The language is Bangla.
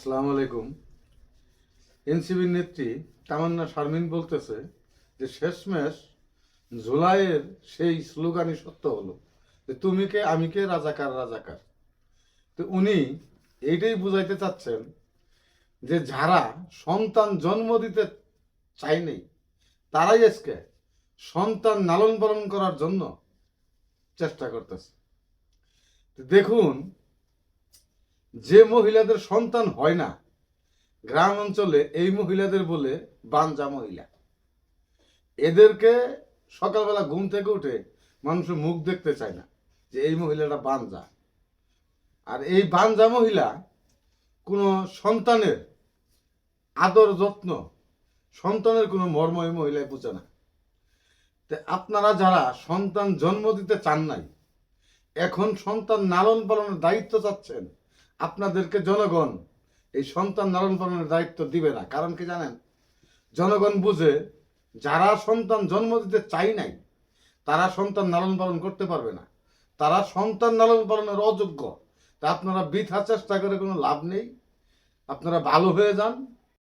আসসালামু আলাইকুম। এনসিবির নেত্রী তামান্না শারমিন বলতেছে যে শেষমেশ জুলাইয়ের সেই স্লোগানই সত্য হলো যে তুমি কে আমি কে রাজাকার রাজাকার। তো উনি এইটাই বুঝাইতে চাচ্ছেন যে যারা সন্তান জন্ম দিতে চায়নি তারাই আজকে সন্তান লালন পালন করার জন্য চেষ্টা করতেছে। দেখুন, যে মহিলাদের সন্তান হয় না গ্রাম অঞ্চলে এই মহিলাদের বলে বাঞ্জা মহিলা। এদেরকে সকালবেলা ঘুম থেকে উঠে মানুষের মুখ দেখতে চায় না যে এই মহিলাটা বাঞ্জা। আর এই বাঞ্জা মহিলা কোনো সন্তানের আদর যত্ন, সন্তানের কোনো মর্ম এই মহিলায় বুঝে না। তো আপনারা যারা সন্তান জন্ম দিতে চান নাই, এখন সন্তান লালন পালনের দায়িত্ব চাচ্ছেন, আপনাদেরকে জনগণ এই সন্তান লালন পালনের দায়িত্ব দিবে না। কারণ কি জানেন? জনগণ বুঝে যারা সন্তান জন্ম দিতে চাই নাই তারা সন্তান লালন পালন করতে পারবে না, তারা সন্তান লালন পালনের অযোগ্য। তা আপনারা বৃথা চেষ্টা করে কোনো লাভ নেই। আপনারা ভালো হয়ে যান,